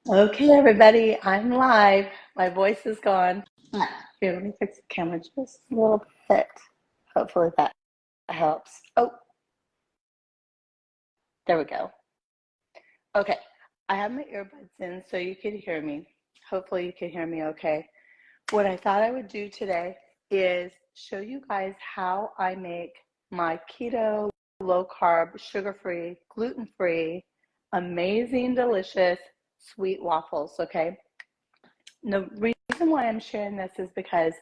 Okay, everybody, I'm live. My voice is gone. Here, let me fix the camera just a little bit. Hopefully that helps. Oh, there we go. Okay, I have my earbuds in so you can hear me. Hopefully you can hear me okay. What I thought I would do today is show you guys how I make my keto, low carb, sugar-free, gluten-free, amazing, delicious, sweet waffles, okay? The reason why I'm sharing this is because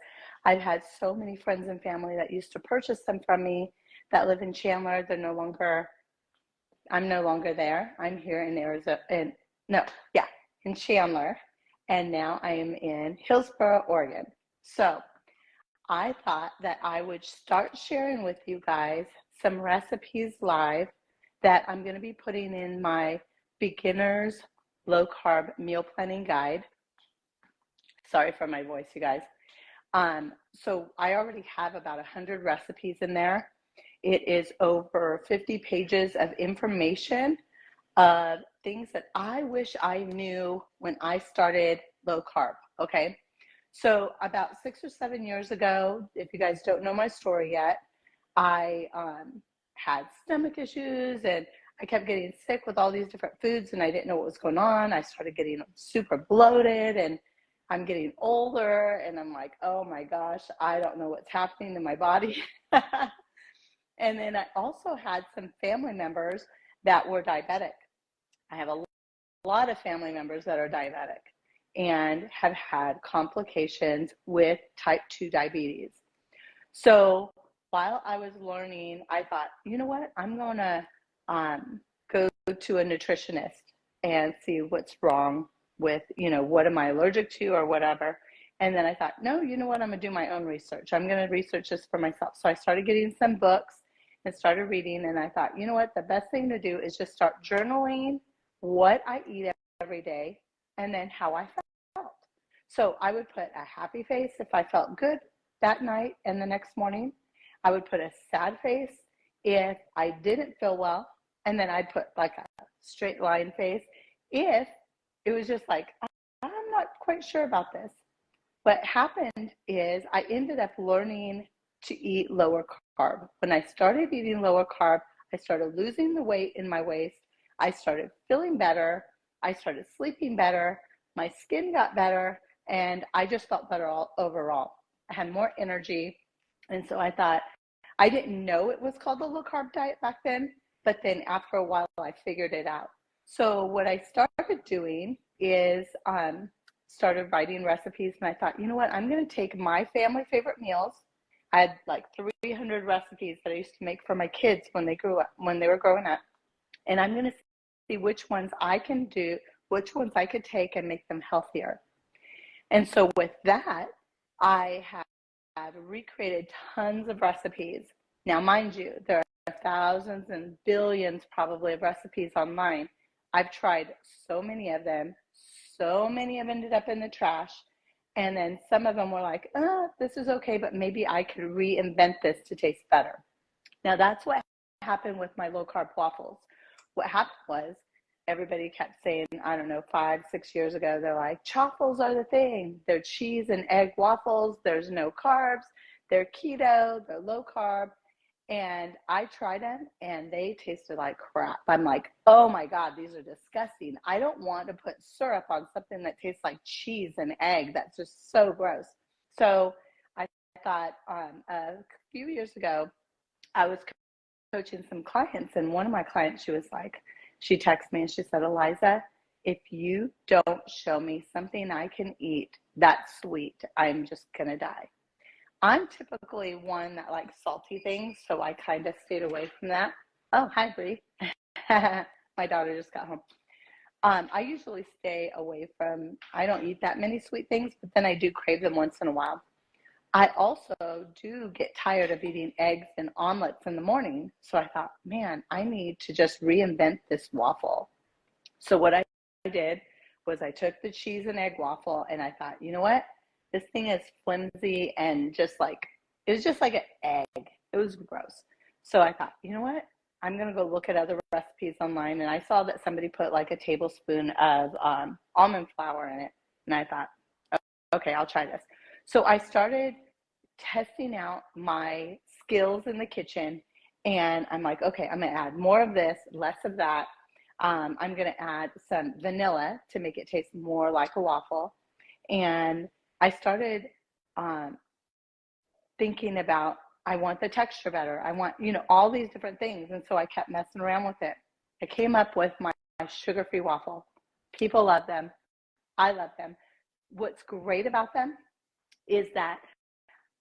I've had so many friends and family that used to purchase them from me that live in Chandler. I'm no longer there. I'm here in Arizona, in Chandler. And now I am in Hillsboro, Oregon. So I thought that I would start sharing with you guys some recipes live that I'm going to be putting in my beginner's low carb meal planning guide. Sorry for my voice, you guys. So I already have about 100 recipes in there. It is over 50 pages of information of things that I wish I knew when I started low carb, okay? So about 6 or 7 years ago, if you guys don't know my story yet, I had stomach issues and I kept getting sick with all these different foods and I didn't know what was going on. I started getting super bloated and I'm getting older and I'm like, oh my gosh, I don't know what's happening in my body. And then I also had some family members that were diabetic. I have a lot of family members that are diabetic and have had complications with type 2 diabetes. So while I was learning, I thought, you know what, I'm going to go to a nutritionist and see what's wrong with, what am I allergic to or whatever. And then I thought, no, you know what, I'm going to do my own research. I'm going to research this for myself. So I started getting some books and started reading. And I thought, you know what, the best thing to do is just start journaling what I eat every day and then how I felt. So I would put a happy face if I felt good that night and the next morning. I would put a sad face if I didn't feel well. And then I'd put like a straight line face if it was just like, I'm not quite sure about this. What happened is I ended up learning to eat lower carb. When I started eating lower carb, I started losing the weight in my waist. I started feeling better. I started sleeping better. My skin got better. And I just felt better overall. I had more energy. And so I thought, I didn't know it was called the low carb diet back then, but then after a while, I figured it out. So what I started doing is started writing recipes, and I thought, you know what, I'm going to take my family favorite meals. I had like 300 recipes that I used to make for my kids when they were growing up, and I'm going to see which ones I can do, which ones I could take and make them healthier. And so with that, I have recreated tons of recipes. Now, mind you, there are thousands and billions probably of recipes online. I've tried so many of them. So many have ended up in the trash. And then some of them were like, this is okay, but maybe I could reinvent this to taste better. Now, that's what happened with my low carb waffles. What happened was everybody kept saying, I don't know, 5, 6 years ago, they're like, chaffles are the thing. They're cheese and egg waffles. There's no carbs. They're keto. They're low carb. And I tried them and they tasted like crap. I'm like, oh my God, these are disgusting. I don't want to put syrup on something that tastes like cheese and egg. That's just so gross. So I thought a few years ago, I was coaching some clients, and one of my clients, she texted me and she said, Eliza, if you don't show me something I can eat that's sweet, I'm just going to die. I'm typically one that likes salty things, so I kind of stayed away from that. Oh, hi, Bree. My daughter just got home. I usually stay away from, I don't eat that many sweet things, but then I do crave them once in a while. I also do get tired of eating eggs and omelets in the morning. So I thought, man, I need to just reinvent this waffle. So what I did was I took the cheese and egg waffle and I thought, you know what? This thing is flimsy and it was just like an egg. It was gross. So I thought, you know what? I'm going to go look at other recipes online, and I saw that somebody put like a tablespoon of almond flour in it, and I thought, okay, I'll try this. So I started testing out my skills in the kitchen, and I'm like, okay, I'm going to add more of this, less of that. I'm going to add some vanilla to make it taste more like a waffle. And I started thinking about, I want the texture better. I want, all these different things. And so I kept messing around with it. I came up with my sugar-free waffle. People love them. I love them. What's great about them is that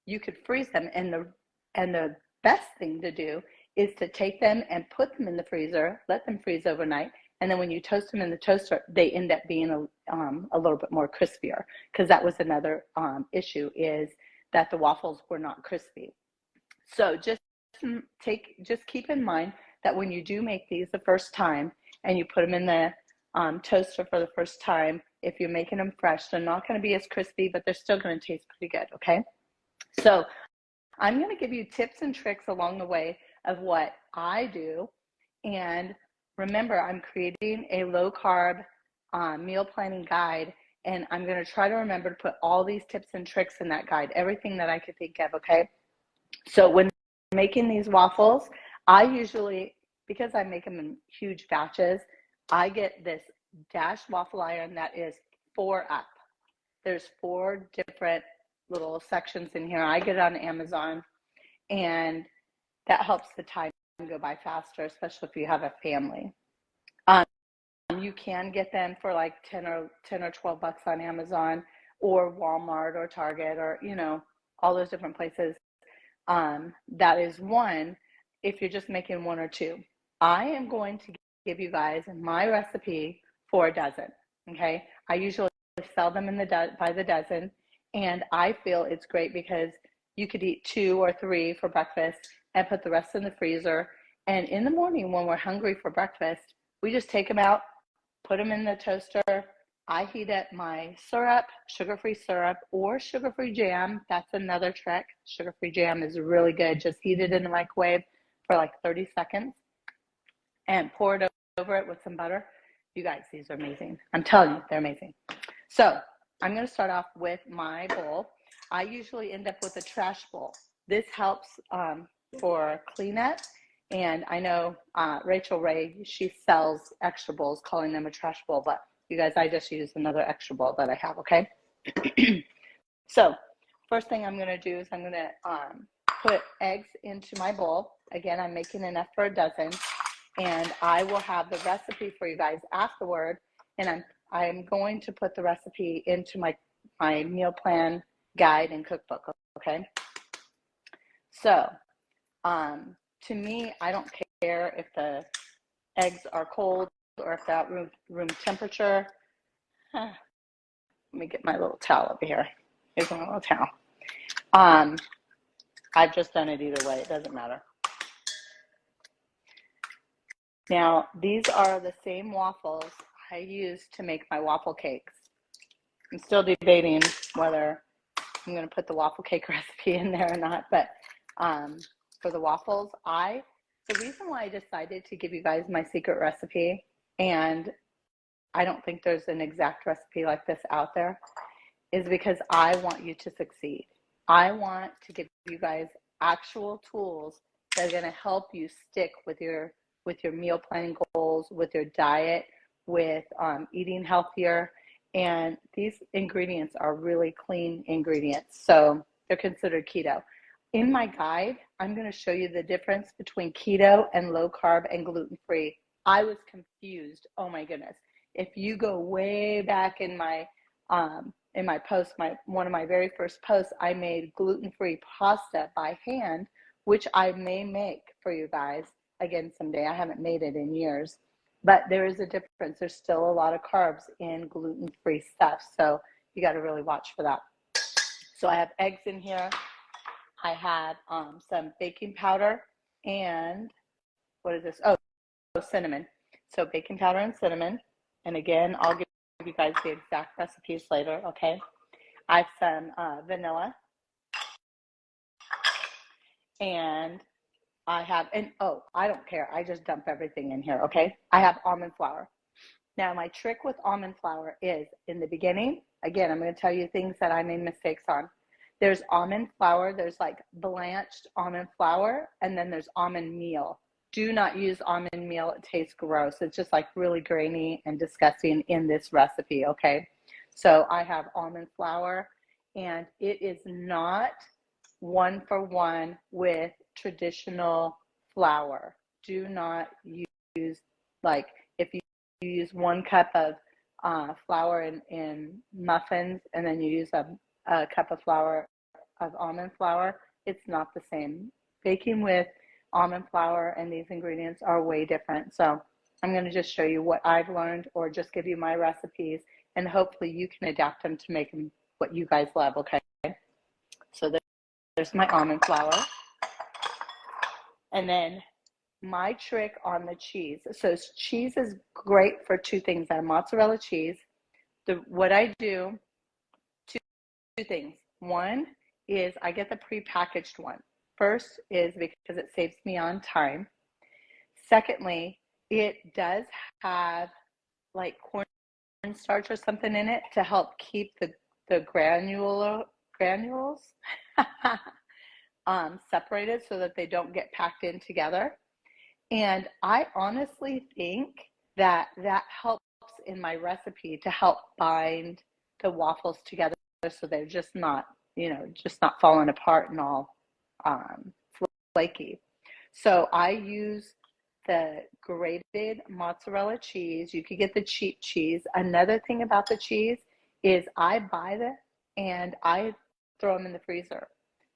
you could freeze them, and the best thing to do is to take them and put them in the freezer, let them freeze overnight, and then when you toast them in the toaster, they end up being a little bit more crispier, because that was another issue, is that the waffles were not crispy. So just keep in mind that when you do make these the first time and you put them in the toaster for the first time, if you're making them fresh, they're not going to be as crispy, but they're still going to taste pretty good, okay? So I'm going to give you tips and tricks along the way of what I do. And remember, I'm creating a low-carb meal planning guide, and I'm going to try to remember to put all these tips and tricks in that guide, everything that I could think of, okay? So when making these waffles, I usually, because I make them in huge batches, I get this Dash waffle iron that is 4 up. There's 4 different little sections in here. I get it on Amazon, and that helps the time go by faster, especially if you have a family. You can get them for like 10 or 12 bucks on Amazon or Walmart or Target or, all those different places. That is one, if you're just making 1 or 2. I am going to give you guys my recipe for a dozen, okay? I usually sell them by the dozen, and I feel it's great because you could eat 2 or 3 for breakfast and put the rest in the freezer. And in the morning when we're hungry for breakfast, we just take them out, put them in the toaster. I heat up my syrup, sugar-free syrup, or sugar-free jam. That's another trick. Sugar-free jam is really good. Just heat it in the microwave for like 30 seconds and pour it over it with some butter. You guys, these are amazing. I'm telling you, they're amazing. So I'm going to start off with my bowl. I usually end up with a trash bowl. This helps for cleanup. And I know Rachel Ray, she sells extra bowls, calling them a trash bowl. But you guys, I just use another extra bowl that I have, okay? So first thing I'm going to do is I'm going to put eggs into my bowl. Again, I'm making enough for a dozen. And I will have the recipe for you guys afterward. And I'm going to put the recipe into my meal plan guide and cookbook, okay? So to me, I don't care if the eggs are cold or if that room temperature. Let me get my little towel over here. Here's my little towel. I've just done it either way. It doesn't matter. Now, these are the same waffles I use to make my waffle cakes. I'm still debating whether I'm going to put the waffle cake recipe in there or not, but for the waffles, the reason why I decided to give you guys my secret recipe, and I don't think there's an exact recipe like this out there, is because I want you to succeed. I want to give you guys actual tools that are going to help you stick with your meal planning goals, with your diet, with eating healthier. And these ingredients are really clean ingredients, so they're considered keto. In my guide, I'm going to show you the difference between keto and low carb and gluten-free. I was confused. Oh my goodness. If you go way back in my post, one of my very first posts, I made gluten-free pasta by hand, which I may make for you guys again someday. I haven't made it in years, but there is a difference. There's still a lot of carbs in gluten-free stuff, so you got to really watch for that. So I have eggs in here. I have some baking powder and what is this? Oh, cinnamon. So baking powder and cinnamon. And again, I'll give you guys the exact recipes later, okay? I have some vanilla and I have, and oh, I don't care. I just dump everything in here, okay? I have almond flour. Now, my trick with almond flour is in the beginning, again, I'm going to tell you things that I made mistakes on. There's almond flour, there's like blanched almond flour, and then there's almond meal. Do not use almond meal. It tastes gross. It's just like really grainy and disgusting in this recipe, okay? So I have almond flour, and it is not one for one with traditional flour. Do not use, like, if you use 1 cup of flour in muffins and then you use a cup of flour of almond flour, it's not the same. Baking with almond flour and these ingredients are way different. So I'm going to just show you what I've learned, or just give you my recipes, and hopefully you can adapt them to make them what you guys love, okay? So there's my almond flour. And then my trick on the cheese. So cheese is great for 2 things. I have mozzarella cheese. What I do, two things. One is I get the prepackaged one. First is because it saves me on time. Secondly, it does have like cornstarch or something in it to help keep the granules separated so that they don't get packed in together. And I honestly think that helps in my recipe to help bind the waffles together so they're just not, just not falling apart and all flaky. So I use the grated mozzarella cheese. You could get the cheap cheese. Another thing about the cheese is I buy them and I throw them in the freezer.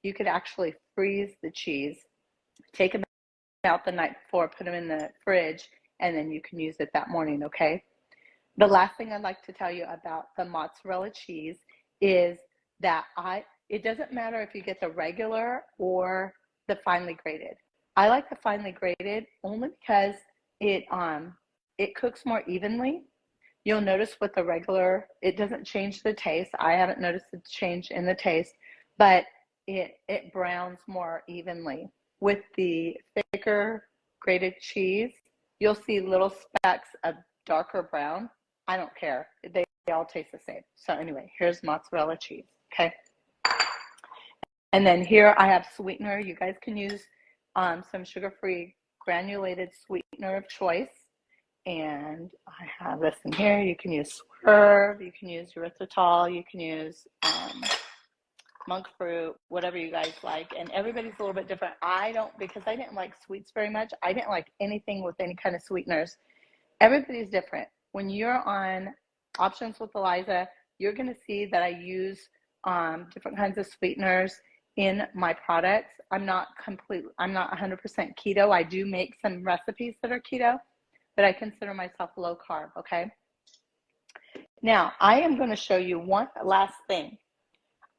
You could actually freeze the cheese, take them out the night before, put them in the fridge, and then you can use it that morning, okay? The last thing I'd like to tell you about the mozzarella cheese is that it doesn't matter if you get the regular or the finely grated. I like the finely grated only because it cooks more evenly. You'll notice with the regular, it doesn't change the taste. I haven't noticed a change in the taste, but it browns more evenly. With the thicker grated cheese, you'll see little specks of darker brown. I don't care. They all taste the same. So anyway, here's mozzarella cheese, okay? And then here I have sweetener. You guys can use some sugar-free granulated sweetener of choice. And I have this in here. You can use Swerve, you can use erythritol, you can use monk fruit, whatever you guys like. And everybody's a little bit different. Because I didn't like sweets very much, I didn't like anything with any kind of sweeteners. Everybody's different. When you're on Options with Eliza, you're going to see that I use different kinds of sweeteners in my products. I'm not 100% keto. I do make some recipes that are keto, but I consider myself low carb, okay? Now, I am going to show you one last thing.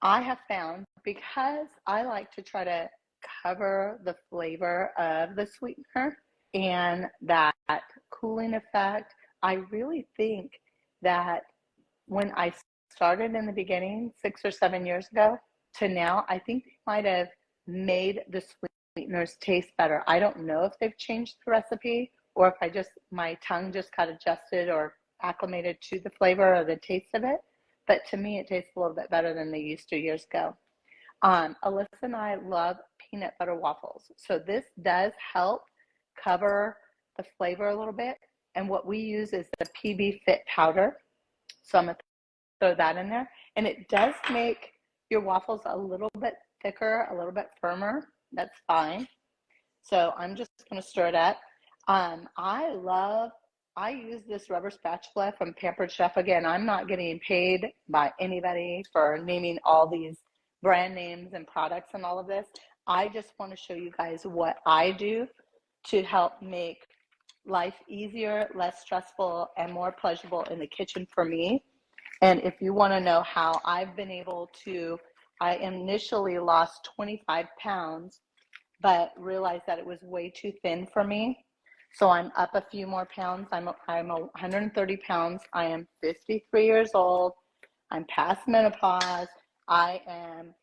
I have found, because I like to try to cover the flavor of the sweetener and that cooling effect, I really think that when I started in the beginning 6 or 7 years ago to now, I think they might have made the sweeteners taste better. I don't know if they've changed the recipe or if my tongue just got adjusted or acclimated to the flavor or the taste of it. But to me, it tastes a little bit better than they used to years ago. Alyssa and I love peanut butter waffles. So this does help cover the flavor a little bit. And what we use is the PB Fit powder. So I'm going to throw that in there. And it does make your waffles a little bit thicker, a little bit firmer. That's fine. So I'm just going to stir it up. I use this rubber spatula from Pampered Chef. Again, I'm not getting paid by anybody for naming all these brand names and products and all of this. I just want to show you guys what I do to help make life easier, less stressful, and more pleasurable in the kitchen for me. And if you want to know how I've been able to, I initially lost 25 pounds, but realized that it was way too thin for me. So I'm up a few more pounds. I'm 130 pounds. I am 53 years old. I'm past menopause. I am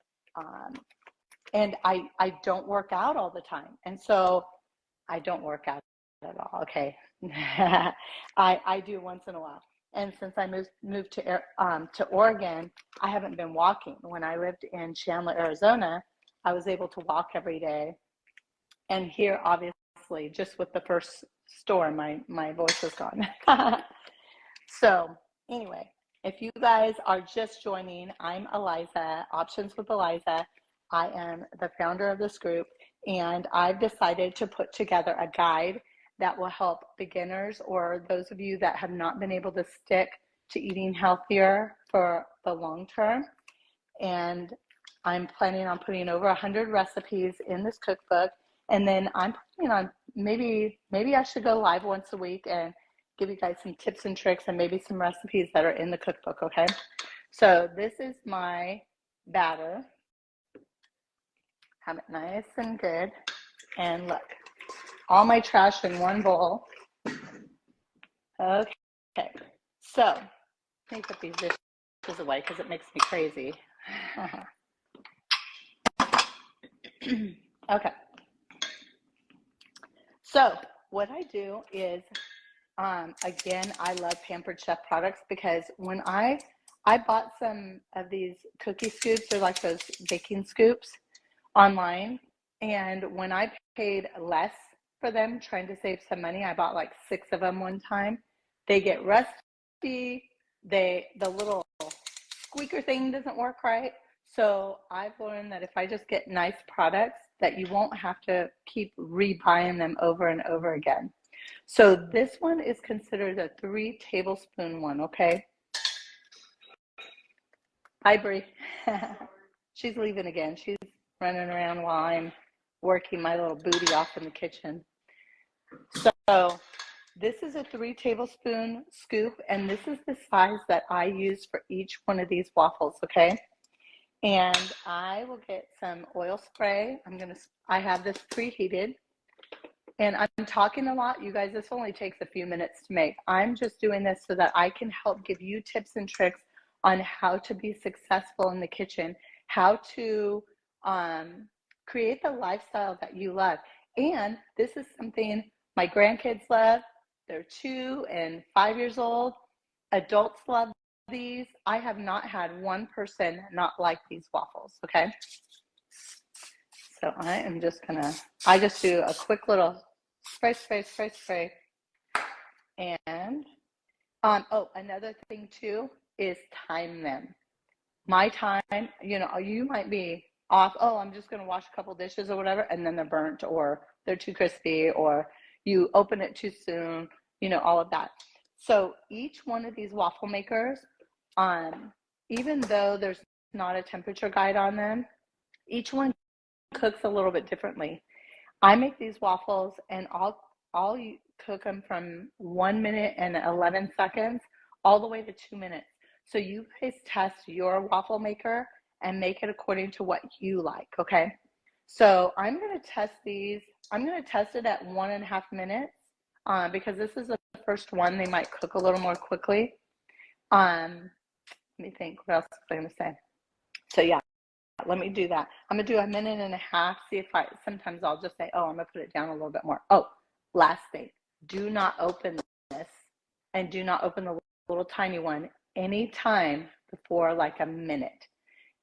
and I don't work out all the time. And so I don't work out at all. Okay. I do once in a while. And since I moved to Oregon, I haven't been walking. When I lived in Chandler, Arizona, I was able to walk every day. And here, obviously, just with the first storm, my voice is gone. So anyway, if you guys are just joining, I'm Eliza, Options with Eliza. I am the founder of this group, and I've decided to put together a guide that will help beginners or those of you that have not been able to stick to eating healthier for the long term. And I'm planning on putting over 100 recipes in this cookbook. And then I'm planning on maybe I should go live once a week and give you guys some tips and tricks and maybe some recipes that are in the cookbook, okay? So this is my batter. Have it nice and good. And look, all my trash in one bowl. Okay, so let me put these dishes away because it makes me crazy. Okay. So what I do is, again, I love Pampered Chef products because when I bought some of these cookie scoops, they're like those baking scoops online, and when I paid less for them, trying to save some money, I bought like 6 of them one time. They get rusty. The little squeaker thing doesn't work right. So I've learned that if I just get nice products, that you won't have to keep rebuying them over and over again. So this one is considered a 3 tablespoon one, okay? Hi, Bree. She's leaving again. She's running around while I'm working my little booty off in the kitchen. So this is a 3 tablespoon scoop, and this is the size that I use for each one of these waffles, okay? And I will get some oil spray. I have this preheated, and I'm talking a lot. You guys, this only takes a few minutes to make. I'm just doing this so that I can help give you tips and tricks on how to be successful in the kitchen, how to create the lifestyle that you love. And this is something my grandkids love. They're 2 and 5 years old. Adults love these. I have not had one person not like these waffles, okay? So I just do a quick little spray. And, oh, another thing too is time them. My time, you might be off, oh, I'm just gonna wash a couple dishes or whatever, and then they're burnt or they're too crispy or you open it too soon, all of that. So each one of these waffle makers, even though there's not a temperature guide on them, each one cooks a little bit differently. I make these waffles and I'll cook them from 1 minute and 11 seconds all the way to 2 minutes. So you guys test your waffle maker and make it according to what you like, okay? So I'm going to test these. I'm going to test it at 1.5 minutes because this is the first one. They might cook a little more quickly. Let me think. What else was I going to say? So yeah, let me do that. I'm going to do 1.5 minutes. See if sometimes I'll just say, oh, I'm going to put it down a little bit more. Oh, last thing. Do not open this and do not open the little tiny one anytime before like a minute.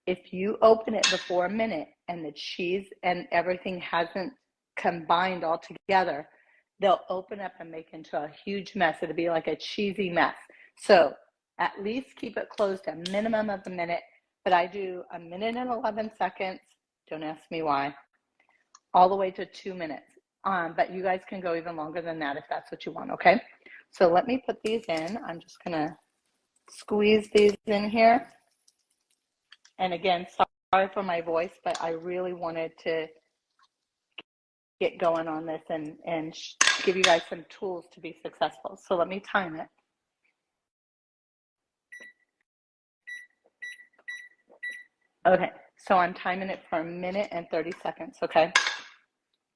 If you open it before a minute and the cheese and everything hasn't combined all together, they'll open up and make into a huge mess. It'll be like a cheesy mess. So at least keep it closed a minimum of a minute, but I do 1 minute and 11 seconds. Don't ask me why. All the way to 2 minutes. But you guys can go even longer than that if that's what you want, okay? So let me put these in. I'm just gonna squeeze these in here. And again, sorry for my voice, but I really wanted to get going on this and give you guys some tools to be successful. So let me time it. Okay, so I'm timing it for 1 minute and 30 seconds, okay?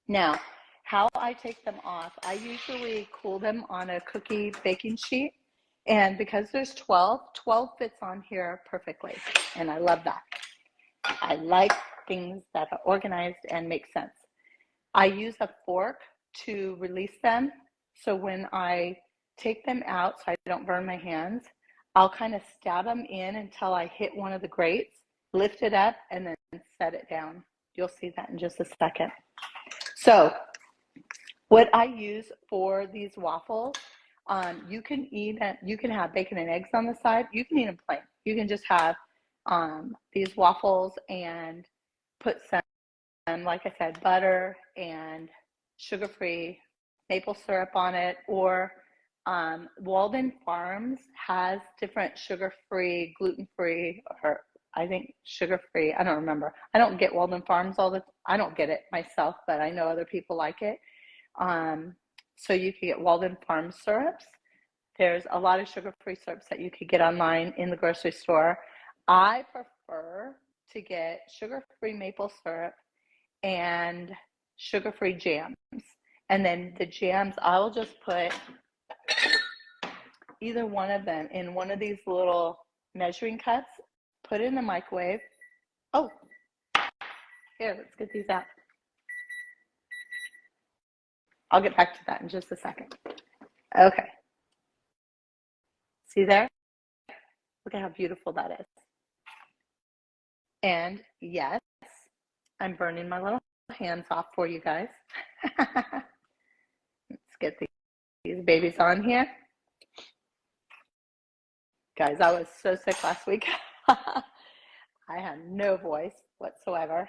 Now, how I take them off, I usually cool them on a cookie baking sheet. And because there's 12 fits on here perfectly. And I love that. I like things that are organized and make sense. I use a fork to release them. So when I take them out so I don't burn my hands, I'll kind of stab them in until I hit one of the grates, lift it up, and then set it down. You'll see that in just a second. So what I use for these waffles, you can have bacon and eggs on the side. You can eat them plain. You can just have these waffles and put some, like I said, butter and sugar-free maple syrup on it. Or Walden Farms has different sugar-free, gluten-free, or I think sugar-free. I don't remember. I don't get Walden Farms I don't get it myself, but I know other people like it. So you can get Walden Farms syrups. There's a lot of sugar-free syrups that you could get online in the grocery store. I prefer to get sugar-free maple syrup and sugar-free jams. And then the jams, I'll just put either one of them in one of these little measuring cups, put it in the microwave. Oh, here, let's get these out. I'll get back to that in just a second. Okay. See there? Look at how beautiful that is. And yes, I'm burning my little hands off for you guys. Let's get these babies on here. Guys, I was so sick last week. I had no voice whatsoever.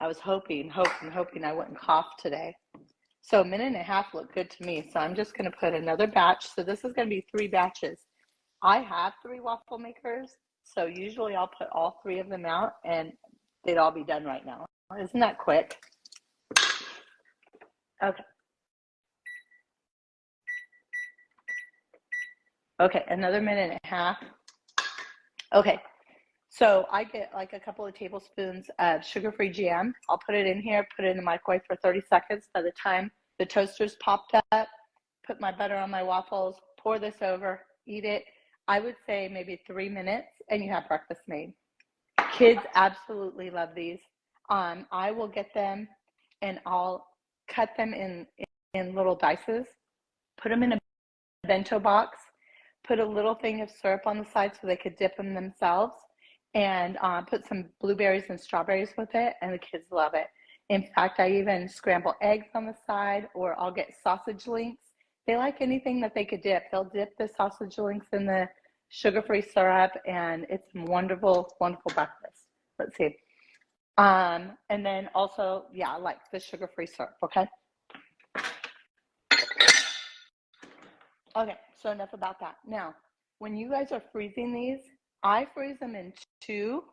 I was hoping I wouldn't cough today. So a minute and a half looked good to me. So I'm just going to put another batch. So this is going to be 3 batches. I have 3 waffle makers. So usually I'll put all 3 of them out and they'd all be done right now. Isn't that quick? Okay. Okay, another minute and a half. Okay, so I get like a couple of tablespoons of sugar-free jam. I'll put it in here, put it in the microwave for 30 seconds. By the time the toaster's popped up, put my butter on my waffles, pour this over, eat it. I would say maybe 3 minutes and you have breakfast made. Kids absolutely love these. I will get them and I'll cut them in little dices, put them in a bento box, put a little thing of syrup on the side so they could dip them themselves, and put some blueberries and strawberries with it, and the kids love it. In fact, I even scramble eggs on the side, or I'll get sausage links. They like anything that they could dip. They'll dip the sausage links in the sugar-free syrup, and it's wonderful, wonderful breakfast. Let's see. And then also, yeah, I like the sugar-free syrup, okay? Okay, so enough about that. Now, when you guys are freezing these, I freeze them in 2.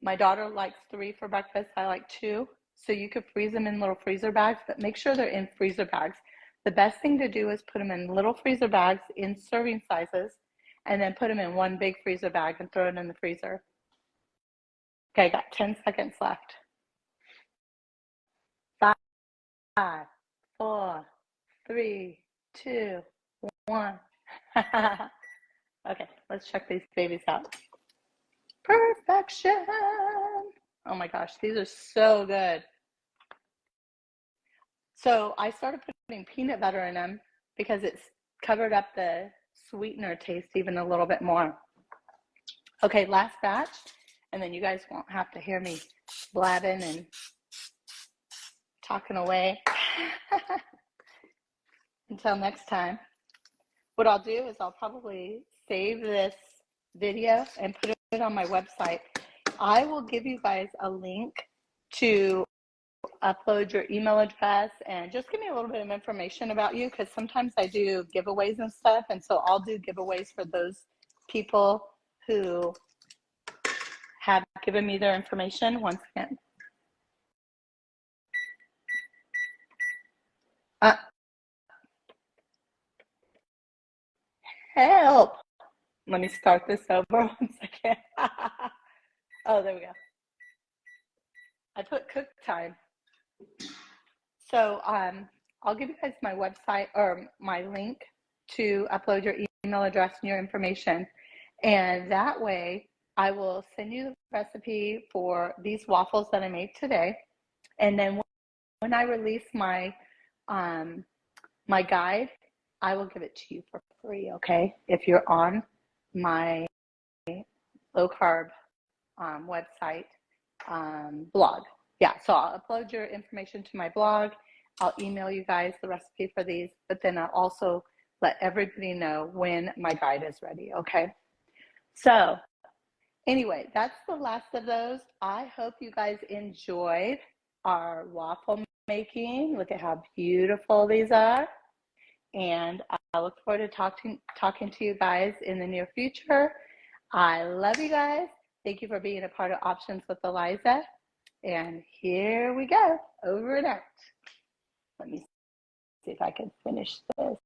My daughter likes 3 for breakfast. I like 2. So you could freeze them in little freezer bags, but make sure they're in freezer bags. The best thing to do is put them in little freezer bags in serving sizes, and then put them in one big freezer bag and throw it in the freezer. Okay, I got 10 seconds left. 5, 4, 3, 2, 1. Okay, let's check these babies out. Perfection. Oh my gosh, these are so good. So I started putting peanut butter in them because it's covered up the sweetener taste even a little bit more. Okay, last batch, and then you guys won't have to hear me blabbing and talking away. Until next time. What I'll do is I'll probably save this video and put it on my website. I will give you guys a link to upload your email address and just give me a little bit of information about you, because sometimes I do giveaways and stuff, and so I'll do giveaways for those people who have given me their information. Once again. Help. Let me start this over 1 second. Oh, there we go. I put cook time. So I'll give you guys my website or my link to upload your email address and your information. And that way I will send you the recipe for these waffles that I made today. And then when I release my my guide, I will give it to you for free, okay? If you're on my low carb website blog. Yeah, so I'll upload your information to my blog. I'll email you guys the recipe for these, but then I'll also let everybody know when my guide is ready, okay? So anyway, that's the last of those. I hope you guys enjoyed our waffle making. Look at how beautiful these are. And I look forward to talking to you guys in the near future. I love you guys. Thank you for being a part of Options with Eliza. And here we go, over and out. Let me see if I can finish this.